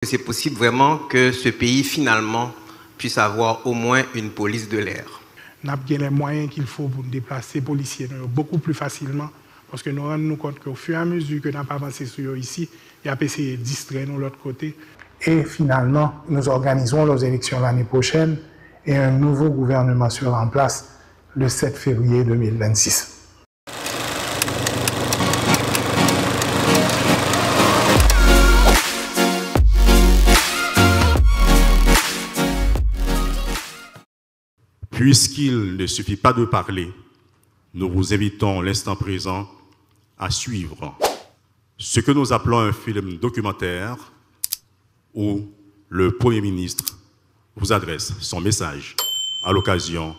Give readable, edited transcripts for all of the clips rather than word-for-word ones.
C'est possible vraiment que ce pays, finalement, puisse avoir au moins une police de l'air. Nous avons les moyens qu'il faut pour déplacer les policiers beaucoup plus facilement, parce que nous nous rendons compte qu'au fur et à mesure que nous avons avancé sur eux ici, il y a essayé de distraire de l'autre côté. Et finalement, nous organisons les élections l'année prochaine et un nouveau gouvernement sera en place le 7 février 2026. Puisqu'il ne suffit pas de parler, nous vous invitons l'instant présent à suivre ce que nous appelons un film documentaire où le Premier ministre vous adresse son message à l'occasion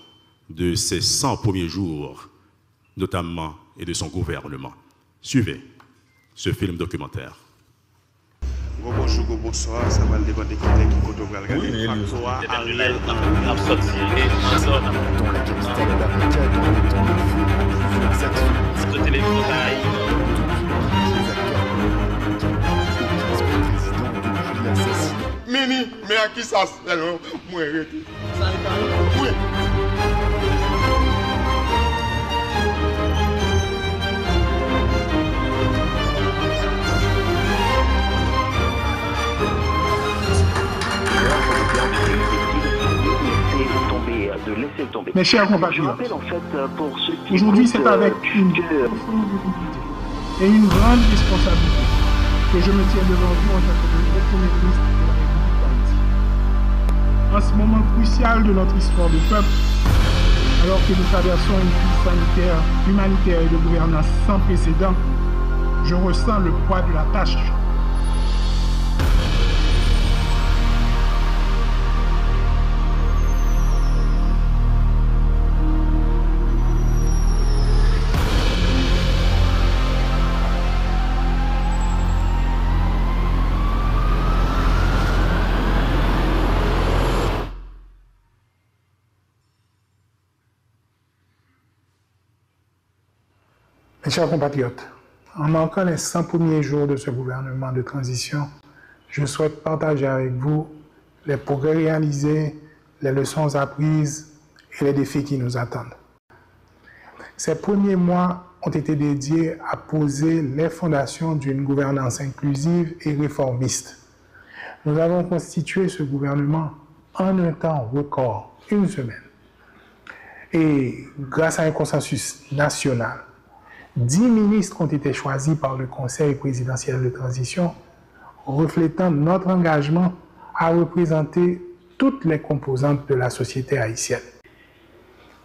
de ses 100 premiers jours, notamment, et de son gouvernement. Suivez ce film documentaire. Bonjour, bonsoir, ça va dépendre de qui côté vous allez regarder. Factoire, Ariel, Mini, mais à qui ça se fait, moi, oui. Mes chers compatriotes, aujourd'hui c'est avec une profonde humilité et une grande responsabilité que je me tiens devant vous en tant que Premier ministre de la République d'Haïti. En ce moment crucial de notre histoire de peuple, alors que nous traversons une crise sanitaire, humanitaire et de gouvernance sans précédent, je ressens le poids de la tâche. Mes chers compatriotes, en manquant les 100 premiers jours de ce gouvernement de transition, je souhaite partager avec vous les progrès réalisés, les leçons apprises et les défis qui nous attendent. Ces premiers mois ont été dédiés à poser les fondations d'une gouvernance inclusive et réformiste. Nous avons constitué ce gouvernement en un temps record, une semaine. Et grâce à un consensus national, 10 ministres ont été choisis par le Conseil présidentiel de transition, reflétant notre engagement à représenter toutes les composantes de la société haïtienne.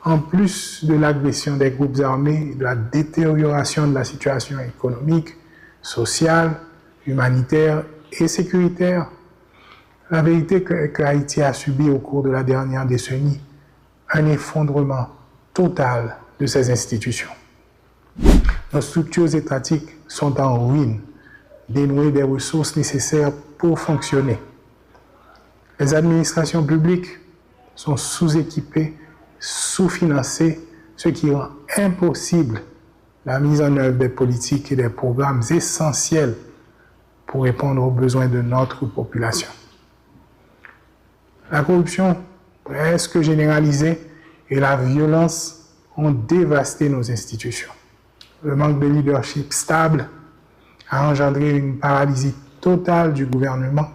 En plus de l'agression des groupes armés, de la détérioration de la situation économique, sociale, humanitaire et sécuritaire, la vérité est que Haïti a subi au cours de la dernière décennie un effondrement total de ses institutions. Nos structures étatiques sont en ruine, dénuées des ressources nécessaires pour fonctionner. Les administrations publiques sont sous-équipées, sous-financées, ce qui rend impossible la mise en œuvre des politiques et des programmes essentiels pour répondre aux besoins de notre population. La corruption presque généralisée et la violence ont dévasté nos institutions. Le manque de leadership stable a engendré une paralysie totale du gouvernement,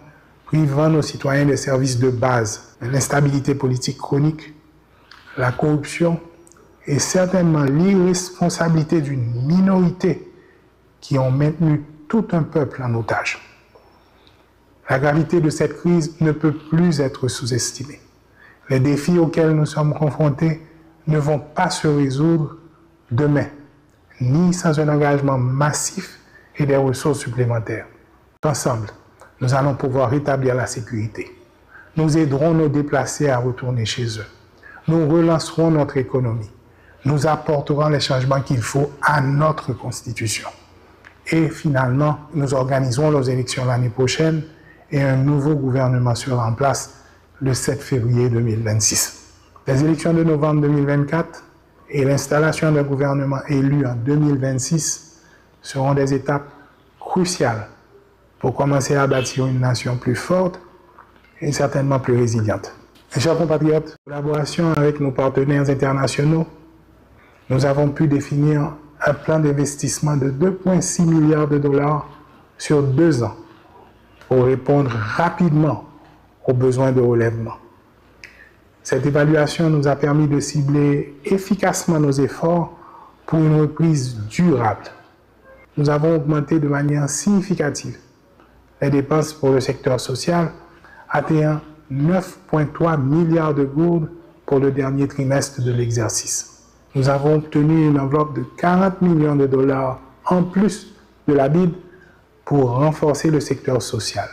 privant nos citoyens des services de base. L'instabilité politique chronique, la corruption et certainement l'irresponsabilité d'une minorité qui ont maintenu tout un peuple en otage. La gravité de cette crise ne peut plus être sous-estimée. Les défis auxquels nous sommes confrontés ne vont pas se résoudre demain, ni sans un engagement massif et des ressources supplémentaires. Ensemble, nous allons pouvoir rétablir la sécurité. Nous aiderons nos déplacés à retourner chez eux. Nous relancerons notre économie. Nous apporterons les changements qu'il faut à notre Constitution. Et finalement, nous organiserons nos élections l'année prochaine et un nouveau gouvernement sera en place le 7 février 2026. Les élections de novembre 2024 et l'installation d'un gouvernement élu en 2026 seront des étapes cruciales pour commencer à bâtir une nation plus forte et certainement plus résiliente. Mes chers compatriotes, en collaboration avec nos partenaires internationaux, nous avons pu définir un plan d'investissement de 2,6 milliards de dollars sur 2 ans pour répondre rapidement aux besoins de relèvement. Cette évaluation nous a permis de cibler efficacement nos efforts pour une reprise durable. Nous avons augmenté de manière significative les dépenses pour le secteur social, atteignant 9,3 milliards de gourdes pour le dernier trimestre de l'exercice. Nous avons obtenu une enveloppe de 40 millions de dollars en plus de la BID pour renforcer le secteur social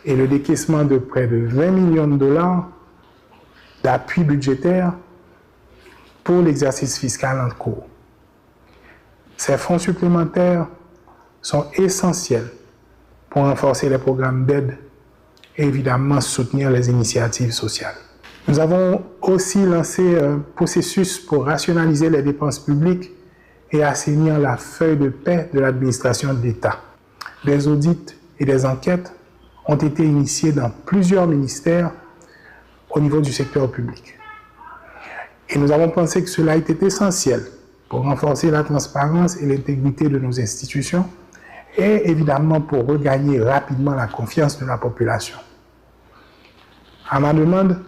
et le décaissement de près de 20 millions de dollars d'appui budgétaire pour l'exercice fiscal en cours. Ces fonds supplémentaires sont essentiels pour renforcer les programmes d'aide et évidemment soutenir les initiatives sociales. Nous avons aussi lancé un processus pour rationaliser les dépenses publiques et assainir la feuille de paie de l'administration de l'État. Des audits et des enquêtes ont été initiés dans plusieurs ministères au niveau du secteur public. Et nous avons pensé que cela était essentiel pour renforcer la transparence et l'intégrité de nos institutions et évidemment pour regagner rapidement la confiance de la population. À ma demande,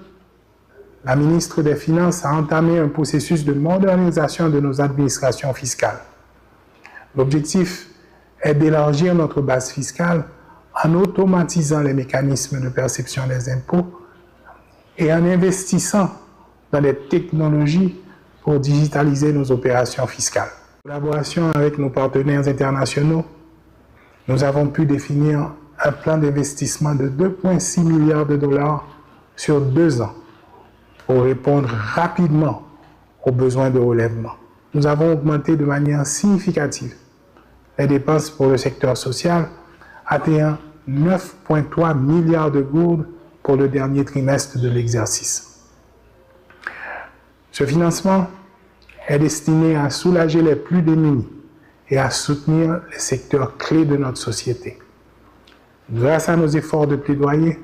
la ministre des Finances a entamé un processus de modernisation de nos administrations fiscales. L'objectif est d'élargir notre base fiscale en automatisant les mécanismes de perception des impôts et en investissant dans les technologies pour digitaliser nos opérations fiscales. En collaboration avec nos partenaires internationaux, nous avons pu définir un plan d'investissement de 2,6 milliards de dollars sur 2 ans pour répondre rapidement aux besoins de relèvement. Nous avons augmenté de manière significative les dépenses pour le secteur social, atteignant 9,3 milliards de gourdes pour le dernier trimestre de l'exercice. Ce financement est destiné à soulager les plus démunis et à soutenir les secteurs clés de notre société. Grâce à nos efforts de plaidoyer,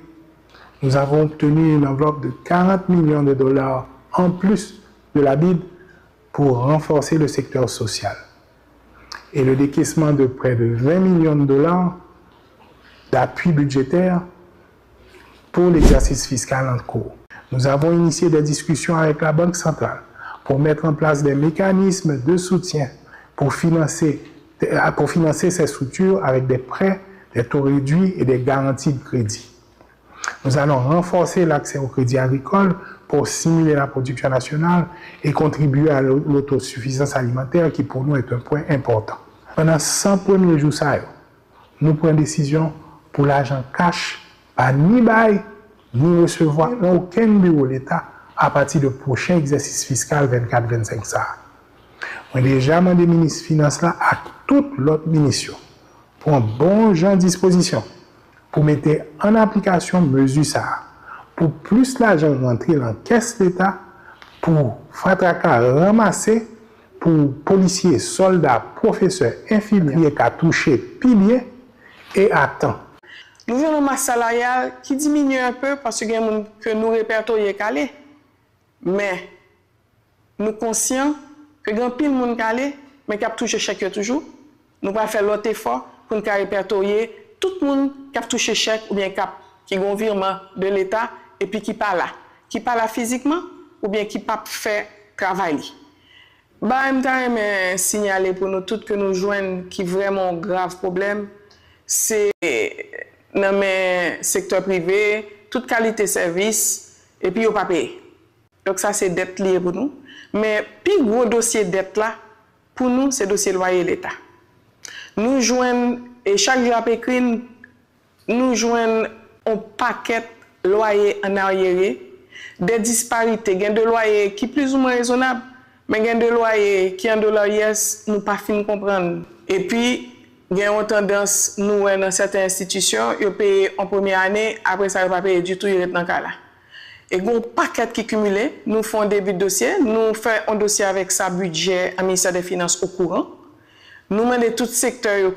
nous avons obtenu une enveloppe de 40 millions de dollars en plus de la BID pour renforcer le secteur social et le décaissement de près de 20 millions de dollars d'appui budgétaire pour l'exercice fiscal en cours. Nous avons initié des discussions avec la Banque centrale pour mettre en place des mécanismes de soutien pour financer ces structures avec des prêts, des taux réduits et des garanties de crédit. Nous allons renforcer l'accès au crédit agricole pour stimuler la production nationale et contribuer à l'autosuffisance alimentaire qui pour nous est un point important. Pendant 100 premiers jours, nous prenons décision pour l'argent cash, pas ni bail, ni recevoir dans aucun bureau de l'État à partir du prochain exercice fiscal 24-25 ça. On a déjà demandé au ministre des Finances là à toute l'autre ministre pour un bon genre de disposition pour mettre en application mesure ça, pour plus l'argent rentrer dans la caisse d'État, pour Fatraka ramasser, pour policiers, soldats, professeurs, infirmiers qui ont touché pilier et à temps. Nous avons une masse salariale qui diminue un peu parce que nous répertorions calé. Mais nous sommes conscients que grand pile monde calé, mais qui a touché chèque toujours. Nous allons faire l'autre effort pour nous répertorier tout le monde qui a touché chèque ou bien qui a un virement de l'État et puis qui pas là. Qui pas là physiquement ou bien qui pas fait travail. Je signaler pour nous tous que nous joignons qui vraiment un grave problème, c'est dans le secteur privé, toute qualité de service, et puis il n'y a pas payé. Donc ça, c'est dette liée pour nous. Mais le plus gros dossier de dette là, pour nous, c'est le dossier loyer de l'État. Nous joignons, et chaque jour après écrit, nous joignons un paquet de loyers en arrière, des disparités, gain de loyer qui plus ou moins raisonnable, mais gain de loyer qui en dollar yes, nous pas fin comprendre. Et puis, il y a une tendance, nous, dans certaines institutions, ils payent en première année, après ça, ils ne pas payer du tout, ils restent dans le cas là. Et il y a un paquet qui est cumulé, nous faisons un début de dossier, nous faisons un dossier avec sa budget au ministère des Finances au courant. Nous demandons tout secteur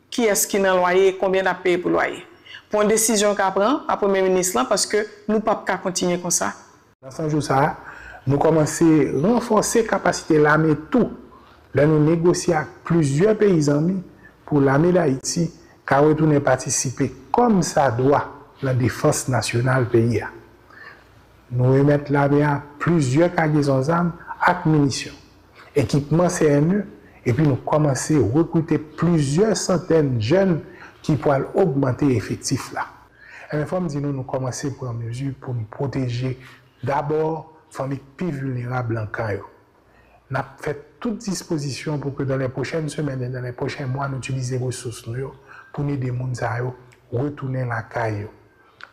qui qui est-ce qui dans loyer, combien d'à payer pour loyer. Pour une décision qu'a prend à Premier ministre là, parce que nous ne pouvons pas continuer comme ça. Dans ce jour ça, nous commençons à renforcer la capacité de l'armée tout. Là, nous négocions avec plusieurs pays amis pour l'armée d'Haïti qui retourne participer comme ça doit la défense nationale pays. Nous remettons l'armée à plusieurs cargaisons d'armes avec munitions, équipement CNE, et puis nous commençons à recruter plusieurs centaines de jeunes qui pourraient augmenter l'effectif là. Et il faut me dire, nous commençons à prendre mesure pour nous protéger d'abord les familles plus vulnérables en Caillou. Nous avons fait toutes dispositions pour que dans les prochaines semaines et dans les prochains mois, nous utilisions les ressources pour aider les gens à retourner la Caillou.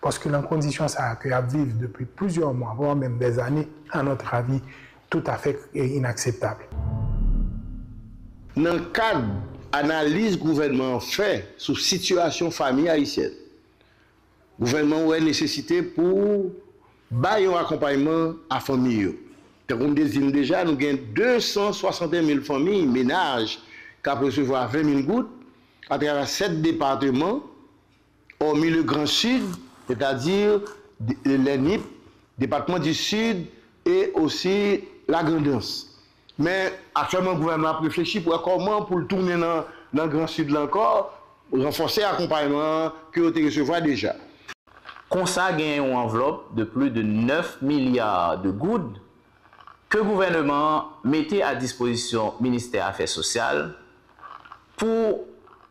Parce que dans les conditions que nous vivons depuis plusieurs mois, voire même des années, à notre avis, tout à fait inacceptable. Dans le cadre d'analyse que le gouvernement fait sur la situation famille haïtienne, le gouvernement a nécessité pour bailler un accompagnement à la famille. Comme désigne déjà, nous avons 261 000 familles, ménages, qui recevoir 20 000 gouttes à travers 7 départements, hormis le Grand Sud, c'est-à-dire les NIP, département du Sud et aussi la Grandance. Mais actuellement, le gouvernement a réfléchi pour comment pour le tourner dans le Grand Sud là encore, renforcer l'accompagnement que vous recevoir déjà. Comme ça, il y a une enveloppe de plus de 9 milliards de gouttes que le gouvernement mettait à disposition du ministère des Affaires sociales pour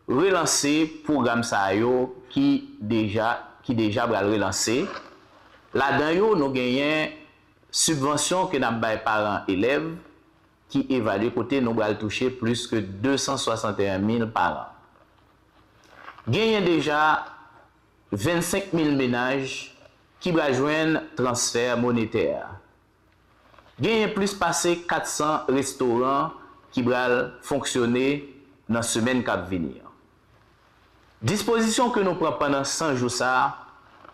relancer le programme SAYO qui déjà va le relancer. Là-dedans, nous avons subvention que nous avons les parents élèves qui évalue côté nous allons toucher plus que 261 000 par an. Gagnent déjà 25 000 ménages qui vont joindre transfert monétaire. Gagnent plus passé 400 restaurants qui vont fonctionner dans la semaine qui va venir. Disposition que nous prenons pendant 100 jours ça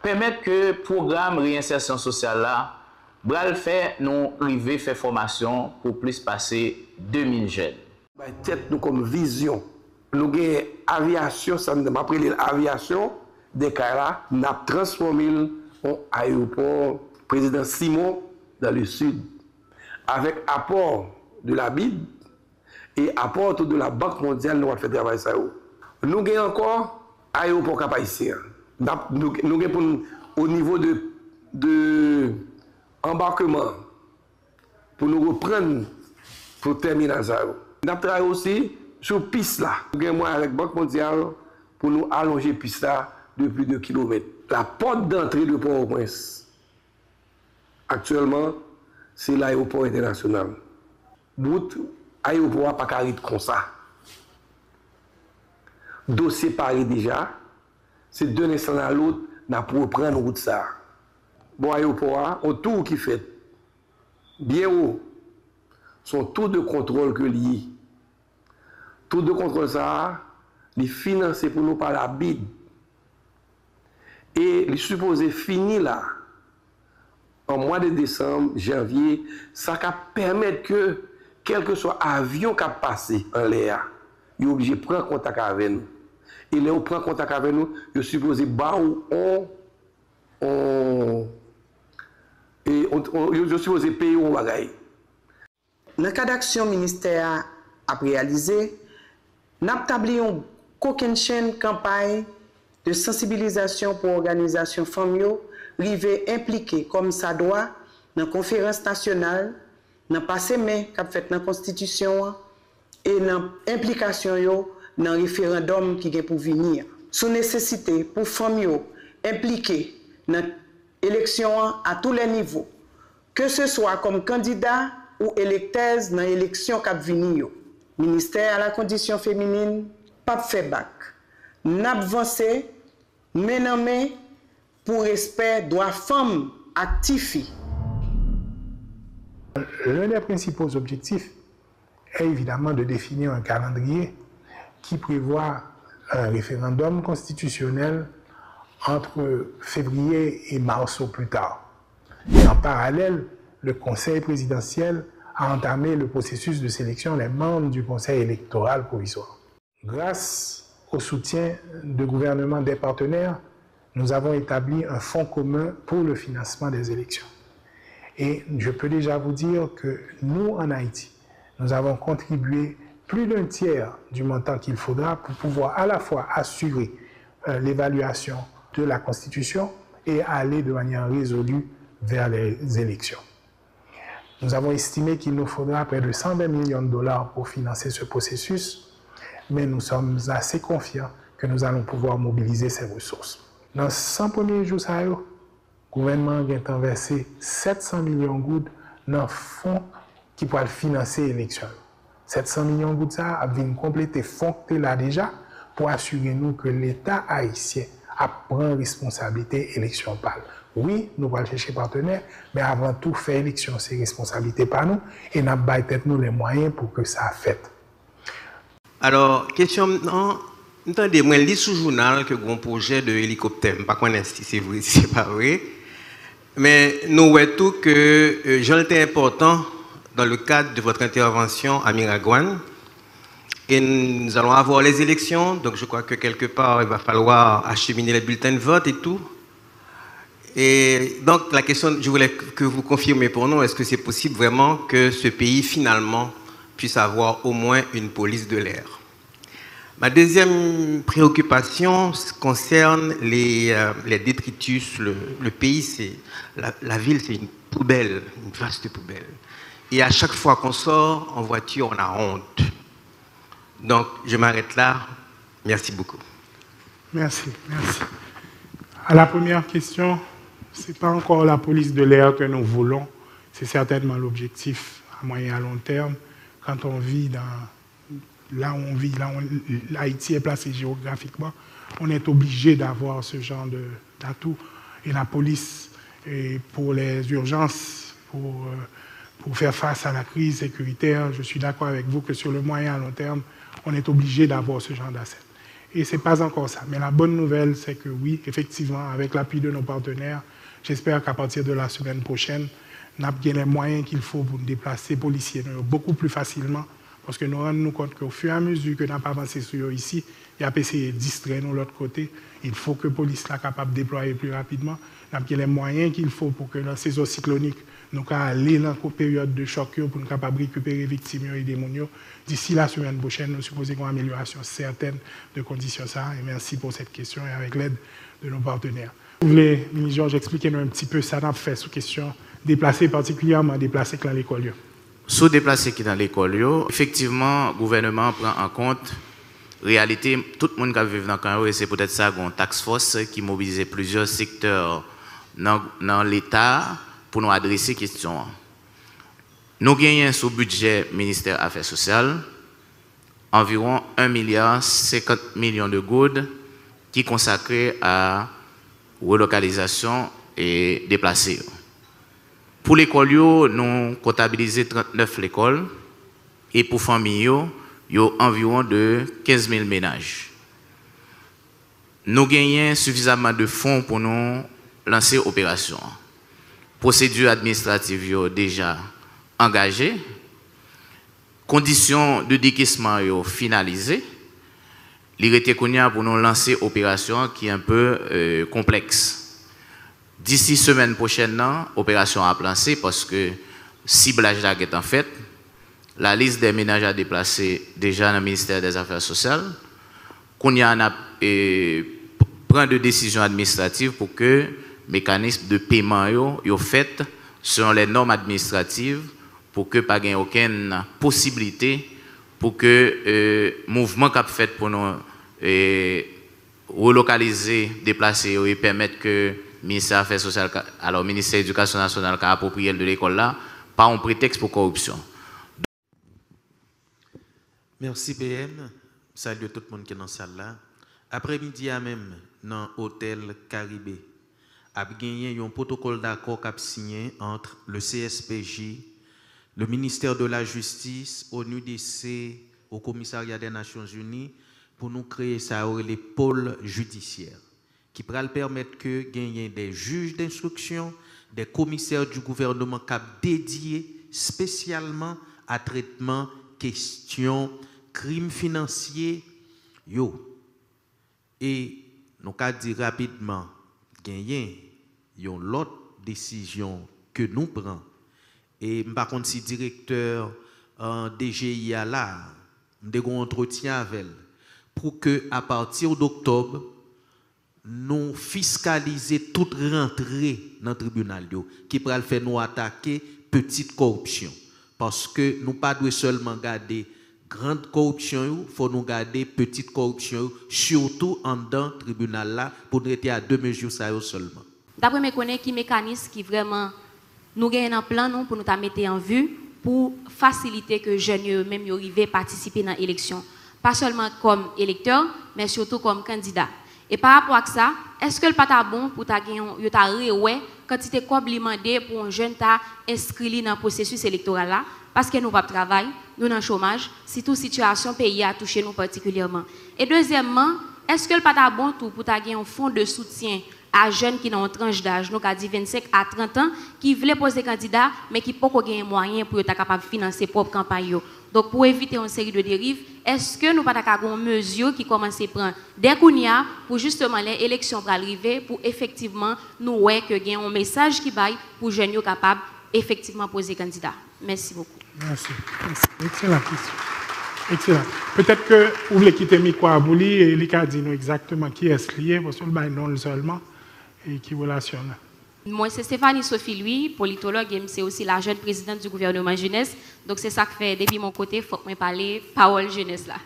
permettent que le programme réinsertion sociale là Bral fait nous arriver faire formation pour plus passer 2000 jeunes. Tête nous comme vision. Nous avons aviation, ça nous appelle l'aviation des Kara, nous avons transformé en aéroport président Simon dans le sud. Avec apport de la BID et apport de la Banque mondiale, nous avons fait travail ça. Nous avons encore aéroport Cap-Haïtien. Nous avons au niveau de embarquement pour nous reprendre pour terminer ça. Nous avons travaillé aussi sur piste là. Nous avons avec la Banque mondiale pour nous allonger piste là de plus de kilomètres. La porte d'entrée de Port-au-Prince, actuellement, c'est l'aéroport international. Bout, l'aéroport n'a pas carré comme ça. Dossier paré déjà, c'est d'un instant à l'autre, nous pour reprendre route ça. Bon aéroport, on tout qui fait bien haut, sont tous de contrôle que liés. Tout de contrôle ça, les financés pour nous par la BID. Et les supposés finis là, en mois de décembre, janvier, ça va permettre que, quel que soit avion qui a passé en l'air, il est obligé de prendre contact avec nous. Et là, on prend contact avec nous, il est supposé je suppose payer un bagage. Dans le cas d'action ministère a réalisé, nous avons établi une chaîne campagne de sensibilisation pour l'organisation familiale, rivé impliquée comme ça doit dans la conférence nationale, dans le passé mai qu'a fait dans la Constitution et dans l'implication dans le référendum qui est pour venir. Sous nécessité pour famille impliquée dans l'élection à tous les niveaux, que ce soit comme candidat ou électeur dans l'élection qui va venir. Ministère à la condition féminine, pas fait bac. N'avancé, mais pour respect droit femmes actifs. L'un des principaux objectifs est évidemment de définir un calendrier qui prévoit un référendum constitutionnel entre février et mars au plus tard. Et en parallèle, le Conseil présidentiel a entamé le processus de sélection des membres du Conseil électoral provisoire. Grâce au soutien de gouvernements des partenaires, nous avons établi un fonds commun pour le financement des élections. Et je peux déjà vous dire que nous, en Haïti, nous avons contribué plus d'un tiers du montant qu'il faudra pour pouvoir à la fois assurer l'évaluation de la Constitution et aller de manière résolue vers les élections. Nous avons estimé qu'il nous faudra près de 120 millions de dollars pour financer ce processus, mais nous sommes assez confiants que nous allons pouvoir mobiliser ces ressources. Dans 100 premiers jours, le gouvernement a versé 700 millions de gouttes dans le fonds qui pourra financer l'élection. 700 millions de gouttes, ça vient compléter le fonds que là déjà pour assurer nous que l'État haïtien prend responsabilité élection pâle. Oui, nous allons chercher partenaires, mais avant tout, faire élection, c'est responsabilité par nous et nous avons nous les moyens pour que ça fait. Alors, question maintenant, entendez, moi, je lis sous journal que un projet de hélicoptère, je ne sais pas si c'est vrai, si c'est pas vrai, mais nous voyons tout que j'en étais important dans le cadre de votre intervention à Miragouane. Et nous allons avoir les élections, donc je crois que quelque part, il va falloir acheminer les bulletins de vote et tout. Et donc, la question, je voulais que vous confirmiez pour nous, est-ce que c'est possible vraiment que ce pays, finalement, puisse avoir au moins une police de l'air? Ma deuxième préoccupation concerne les détritus. Le pays, c'est la ville, c'est une poubelle, une vaste poubelle. Et à chaque fois qu'on sort en voiture, on a honte. Donc, je m'arrête là. Merci beaucoup. Merci, merci. À la première question, ce n'est pas encore la police de l'air que nous voulons. C'est certainement l'objectif à moyen et à long terme. Quand on vit là où on vit, là où l'Haïti est placé géographiquement, on est obligé d'avoir ce genre d'atout. Et la police, pour les urgences, pour faire face à la crise sécuritaire, je suis d'accord avec vous que sur le moyen et à long terme, on est obligé d'avoir ce genre d'asset. Et ce n'est pas encore ça. Mais la bonne nouvelle, c'est que oui, effectivement, avec l'appui de nos partenaires, j'espère qu'à partir de la semaine prochaine, nous avons les moyens qu'il faut pour nous déplacer les policiers beaucoup plus facilement, parce que nous rendons compte qu'au fur et à mesure que nous avons avancé sur eux ici, il y a essayé de distraire nous de l'autre côté. Il faut que la police soit capable de déployer plus rapidement. Nous avons les moyens qu'il faut pour que dans la saison cyclonique, nous puissions aller dans la période de choc pour nous capables de récupérer les victimes et les démons. D'ici la semaine prochaine, nous supposons une amélioration certaine de conditions. Et merci pour cette question et avec l'aide de nos partenaires. Vous voulez, ministre Georges, expliquer nous un petit peu ça n'a fait sous question déplacé, particulièrement déplacé dans l'école? Sous déplacé qui dans l'école, effectivement, le gouvernement prend en compte la réalité. Tout le monde qui vit dans le camp, et c'est peut-être ça, une task force qui mobilise plusieurs secteurs dans l'État pour nous adresser ces questions. Nous gagnons sous budget ministère Affaires sociales environ 1,50 milliard de gouttes qui est consacré à relocalisation et déplacés. Pour l'école, nous comptabilisons 39 écoles et pour famille, il y a environ de 15 000 ménages. Nous gagnons suffisamment de fonds pour nous lancer l'opération. Procédure administrative déjà engagée, conditions de décaissement finalisées. Il était connu pour nous lancer l'opération qui est un peu complexe. D'ici semaine prochaine, l'opération a lancé parce que ciblage est en fait. La liste des ménages à déplacer déjà dans le ministère des Affaires sociales. Qu'on y a prend de décisions administratives pour que le mécanisme de paiement soit fait selon les normes administratives pour que pas ait aucune possibilité pour que le mouvement qu'a fait pour nous relocaliser, déplacer et permettre que le ministère des Affaires sociales, alors le ministère de l'Éducation nationale qui a approprié de l'école là, pas un prétexte pour corruption. Merci PM. Salut tout le monde qui est dans la salle là. Après-midi à même dans l'hôtel Caribé, a gagné un protocole d'accord qui a signé entre le CSPJ, le ministère de la Justice, ONUDC, au commissariat des Nations Unies pour nous créer ça les pôles judiciaires qui pourraient permettre que gagner des juges d'instruction, des commissaires du gouvernement qui dédiés spécialement à traitement questions crimes financiers. Et nous avons dit rapidement, gagner une l'autre décision que nous prenons. Et par contre, si directeur DGIA là, nous avons un entretien avec elle pour que à partir d'octobre, nous fiscaliser toute rentrée dans le tribunal qui pourra faire nous attaquer petite corruption. Parce que nous ne pouvons pas seulement garder grande corruption, il faut nous garder petite corruption, surtout en dedans du tribunal là, pour nous être à 2 mesures seulement. D'après mes connaissances, qui mécanisme qui vraiment nous gagnent un plan nous, pour nous mettre en vue pour faciliter que les jeunes eux-mêmes arrivent à participer dans l'élection. Pas seulement comme électeur, mais surtout comme candidat. Et par rapport à ça, est-ce que le pas bon pour ta gagner quand tu t'es demandé pour un jeune ta inscrit dans le processus électoral là parce que nous pas de travail, nous dans le chômage, si toute situation pays a touché nous particulièrement. Et deuxièmement, est-ce que le pas bon tout pour ta gagner un fonds de soutien à jeunes qui ont une tranche d'âge, nous dit 25 à 30 ans, qui voulaient poser candidat mais qui n'ont pas gagner moyen pour être capable de financer propre campagne. Donc pour éviter une série de dérives, est-ce que nous pas une mesure qui commence à prendre dès qu'on y a pour justement les élections pour arriver pour effectivement nous ouais que gagne un message qui baille pour jeunes capables effectivement poser candidat. Merci beaucoup. Merci. Excellent question. Excellent. Peut-être que vous voulez quitter micro à Bouli et il a dit nous exactement qui est lié parce que le bail non seulement et qui relationne. Moi, c'est Stéphanie Sophie Louis, politologue, et c'est aussi la jeune présidente du gouvernement jeunesse. Donc, c'est ça que fait, depuis mon côté, il faut que je parle parole jeunesse là.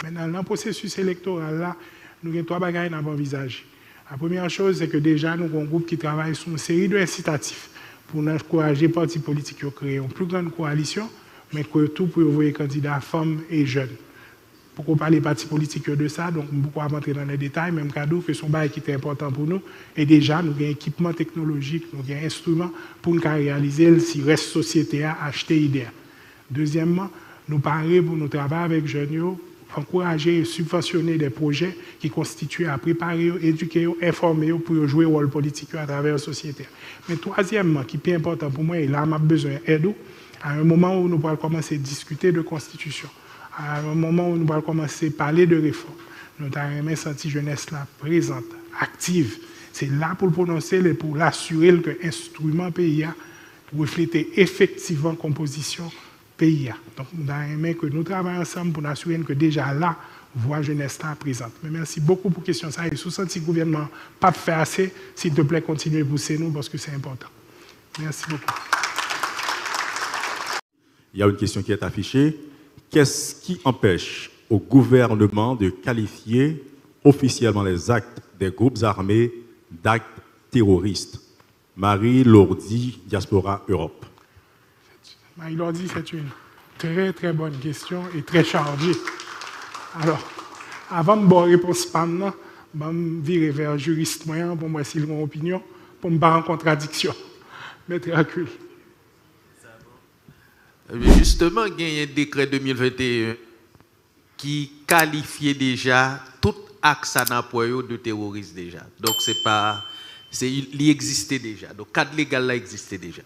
Maintenant, dans le processus électoral là, nous avons 3 bagages à envisager. La première chose, c'est que déjà, nous avons un groupe qui travaille sur une série d'incitatifs pour encourager les partis politiques à créer une plus grande coalition, mais tout pour envoyer candidats femmes et jeunes. Pourquoi parler des partis politiques de ça, donc pourquoi rentrer dans les détails, même cadeau que son bail qui est important pour nous. Et déjà, nous avons un équipement technologique, nous avons un instrument pour nous réaliser si reste société à acheter idée. Deuxièmement, nous parler pour nous travailler avec jeunes, encourager et subventionner des projets qui constituent à préparer, éduquer, informer pour jouer un rôle politique à travers la société. Mais troisièmement, qui est plus important pour moi, et là, on a besoin d'aide, à un moment où nous pourrons commencer à discuter de constitution. À un moment où nous allons commencer à parler de réforme, nous avons senti jeunesse là présente, active. C'est là pour le prononcer et pour l'assurer que l'instrument PIA reflète effectivement la composition PIA. Donc nous avons que nous travaillons ensemble pour nous assurer que déjà là, voix jeunesse là présente. Mais merci beaucoup pour la question. Ça, et sous senti le gouvernement pas fait assez, s'il te plaît, continuez à pousser nous parce que c'est important. Merci beaucoup. Il y a une question qui est affichée. Qu'est-ce qui empêche au gouvernement de qualifier officiellement les actes des groupes armés d'actes terroristes? Marie Lourdi, Diaspora Europe. Marie Lourdi, c'est une très très bonne question et très chargée. Alors, avant de me répondre spam, je vais me virer vers un juriste moyen pour moi s'il a une opinion, pour me battre en contradiction. Maître Hercule. Justement, il y a un décret 2021 qui qualifiait déjà tout axe de terrorisme déjà. Donc, il existait déjà. Donc, le cadre légal là existait déjà.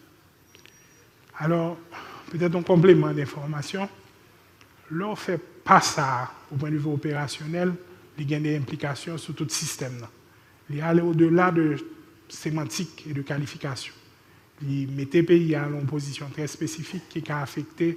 Alors, peut-être un complément d'information. L'on ne fait pas ça au point de vue opérationnel, il y a des implications sur tout le système. Il y a au-delà de sémantique et de qualification. Il mettait pays à une position très spécifique qui a affecté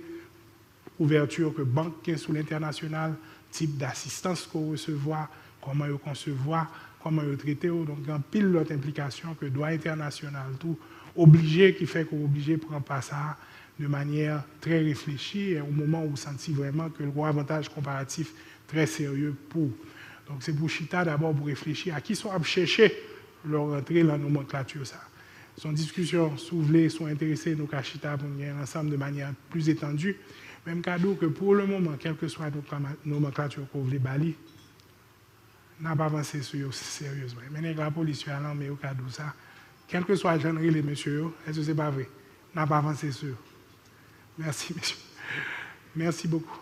l'ouverture que banque sous l'international, type d'assistance qu'on recevoir, comment on concevoir, comment on traiter. Donc, il y a une pile d'autres implications que le droit international, tout obligé, qui fait qu'on est obligé de prendre pas ça de manière très réfléchie et au moment où on sentit vraiment que le gros avantage comparatif très sérieux pour. Donc, c'est pour Chita d'abord pour réfléchir à qui sont chercher leur entrée dans la nomenclature. Ça. Son discussion, si vous voulez, sont intéressés, nous Chita pour nous ensemble de manière plus étendue. Même cadeau que pour le moment, quelle que soit notre nomenclature qu'on voulait bali, n'a pas avancé sur eux sérieusement. Maintenant, la police est allée, mais au cadeau ça, quel que soit le genre les messieurs, est-ce que ce n'est pas vrai? N'a pas avancé sur eux. Merci, messieurs. Merci beaucoup.